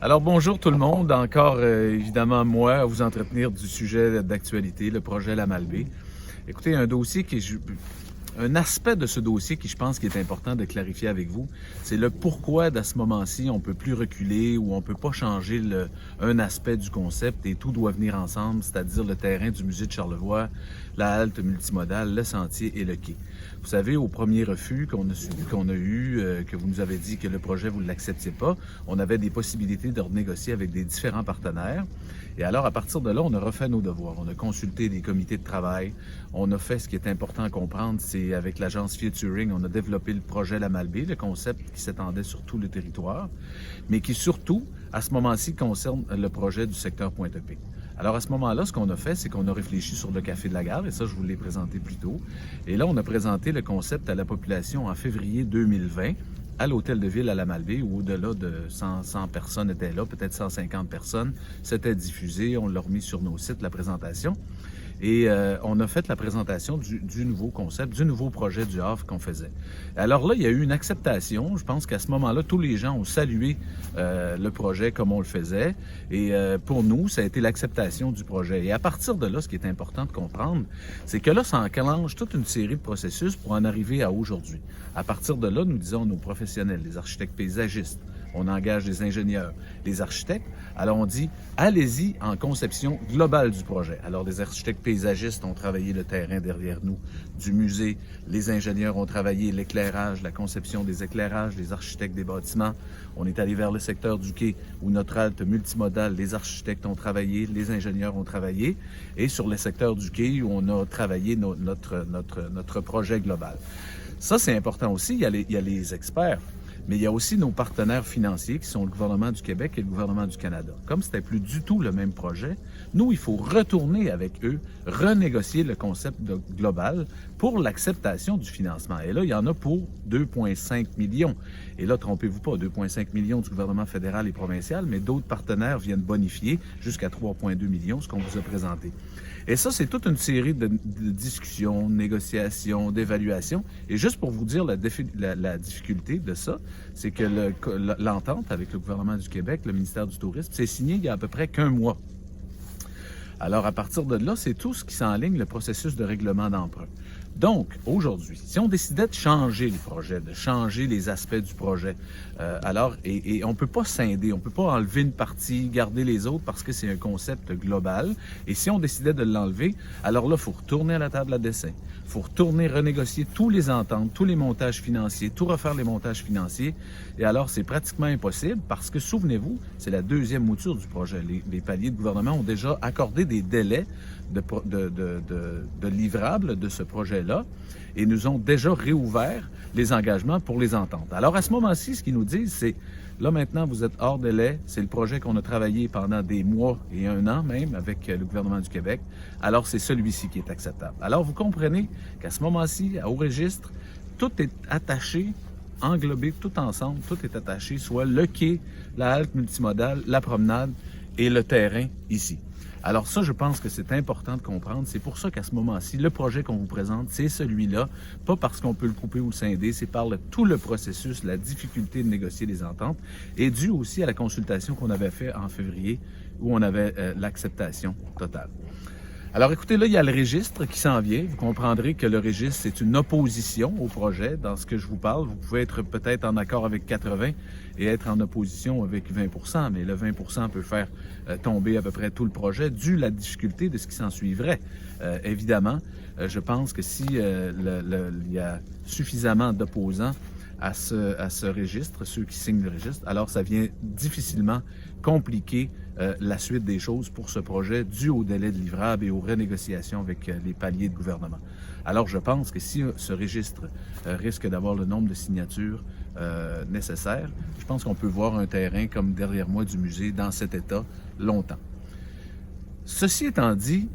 Alors bonjour tout le monde, encore évidemment moi à vous entretenir du sujet d'actualité, le projet La Malbaie. Écoutez, un aspect de ce dossier qui je pense qu'il est important de clarifier avec vous, c'est le pourquoi d'à ce moment-ci on peut plus reculer ou on peut pas changer un aspect du concept et tout doit venir ensemble, c'est-à-dire le terrain du musée de Charlevoix, la halte multimodale, le sentier et le quai. Vous savez, au premier refus qu'on a eu, que vous nous avez dit que le projet vous ne l'acceptiez pas, on avait des possibilités de renégocier avec des différents partenaires. Et alors, à partir de là, on a refait nos devoirs. On a consulté des comités de travail. On a fait ce qui est important à comprendre, c'est avec l'agence Futuring, on a développé le projet La Malbaie, le concept qui s'étendait sur tout le territoire, mais qui surtout, à ce moment-ci, concerne le projet du secteur Pointe-à-Pitre. Alors à ce moment-là, ce qu'on a fait, c'est qu'on a réfléchi sur le Café de la Gare, et ça, je vous l'ai présenté plus tôt. Et là, on a présenté le concept à la population en février 2020, à l'hôtel de ville à La Malbaie, où au-delà de 100 personnes étaient là, peut-être 150 personnes. C'était diffusé, on l'a remis sur nos sites, la présentation. Et on a fait la présentation du nouveau concept, du nouveau projet du Havre qu'on faisait. Alors là, il y a eu une acceptation. Je pense qu'à ce moment-là, tous les gens ont salué le projet comme on le faisait. Et pour nous, ça a été l'acceptation du projet. Et à partir de là, ce qui est important de comprendre, c'est que là, ça enclenche toute une série de processus pour en arriver à aujourd'hui. À partir de là, nous disons à nos professionnels, les architectes paysagistes, on engage des ingénieurs, les architectes. Alors on dit, allez-y en conception globale du projet. Alors les architectes paysagistes ont travaillé le terrain derrière nous du musée. Les ingénieurs ont travaillé l'éclairage, la conception des éclairages, les architectes des bâtiments. On est allé vers le secteur du quai où notre halte multimodale, les architectes ont travaillé, les ingénieurs ont travaillé. Et sur le secteur du quai où on a travaillé notre projet global. Ça, c'est important aussi. Il y a les experts. Mais il y a aussi nos partenaires financiers qui sont le gouvernement du Québec et le gouvernement du Canada. Comme c'était plus du tout le même projet, nous, il faut retourner avec eux, renégocier le concept global pour l'acceptation du financement. Et là, il y en a pour 2,5 millions. Et là, trompez-vous pas, 2,5 millions du gouvernement fédéral et provincial, mais d'autres partenaires viennent bonifier jusqu'à 3,2 millions, ce qu'on vous a présenté. Et ça, c'est toute une série de discussions, de négociations, d'évaluations. Et juste pour vous dire la difficulté de ça, c'est que l'entente avec le gouvernement du Québec, le ministère du Tourisme, s'est signée il y a à peu près qu'un mois. Alors, à partir de là, c'est tout ce qui s'enligne, le processus de règlement d'emprunt. Donc, aujourd'hui, si on décidait de changer le projet, de changer les aspects du projet, et on ne peut pas scinder, on ne peut pas enlever une partie, garder les autres parce que c'est un concept global. Et si on décidait de l'enlever, alors là, il faut retourner à la table à dessin. Il faut retourner renégocier tous les ententes, tous les montages financiers, tout refaire les montages financiers. Et alors, c'est pratiquement impossible parce que, souvenez-vous, c'est la deuxième mouture du projet. Les paliers de gouvernement ont déjà accordé des délais de livrables de ce projet-là et nous ont déjà réouvert les engagements pour les ententes. Alors, à ce moment-ci, ce qu'ils nous disent, c'est là, maintenant, vous êtes hors délai. C'est le projet qu'on a travaillé pendant des mois et un an même avec le gouvernement du Québec. Alors, c'est celui-ci qui est acceptable. Alors, vous comprenez qu'à ce moment-ci, au registre, tout est attaché, englobé, tout ensemble, tout est attaché, soit le quai, la halte multimodale, la promenade et le terrain ici. Alors ça, je pense que c'est important de comprendre. C'est pour ça qu'à ce moment-ci, le projet qu'on vous présente, c'est celui-là. Pas parce qu'on peut le couper ou le scinder, c'est par tout le processus, la difficulté de négocier les ententes, et dû aussi à la consultation qu'on avait faite en février, où on avait l'acceptation totale. Alors écoutez, là, il y a le registre qui s'en vient. Vous comprendrez que le registre, c'est une opposition au projet. Dans ce que je vous parle, vous pouvez être peut-être en accord avec 80 et être en opposition avec 20 % mais le 20 % peut faire tomber à peu près tout le projet, dû à la difficulté de ce qui s'en suivrait. Évidemment, je pense que si il y a suffisamment d'opposants à ce registre, ceux qui signent le registre, alors ça vient difficilement compliquer la suite des choses pour ce projet dû au délai de livrable et aux renégociations avec les paliers de gouvernement. Alors je pense que si ce registre risque d'avoir le nombre de signatures nécessaires, je pense qu'on peut voir un terrain comme derrière moi du musée dans cet état longtemps. Ceci étant dit,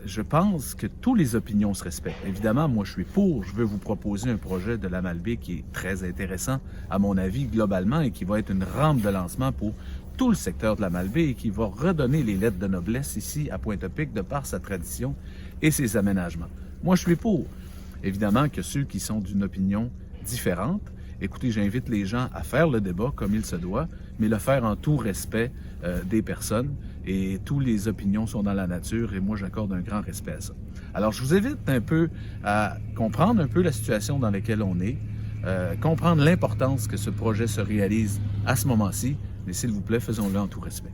je pense que toutes les opinions se respectent. Évidemment, moi, je suis pour. Je veux vous proposer un projet de La Malbaie qui est très intéressant, à mon avis, globalement, et qui va être une rampe de lancement pour tout le secteur de La Malbaie et qui va redonner les lettres de noblesse ici à Pointe-à-Pitre de par sa tradition et ses aménagements. Moi, je suis pour. Évidemment que ceux qui sont d'une opinion différente, écoutez, j'invite les gens à faire le débat comme il se doit, mais le faire en tout respect des personnes. Et toutes les opinions sont dans la nature et moi, j'accorde un grand respect à ça. Alors, je vous invite un peu à comprendre un peu la situation dans laquelle on est, comprendre l'importance que ce projet se réalise à ce moment-ci, mais s'il vous plaît, faisons-le en tout respect.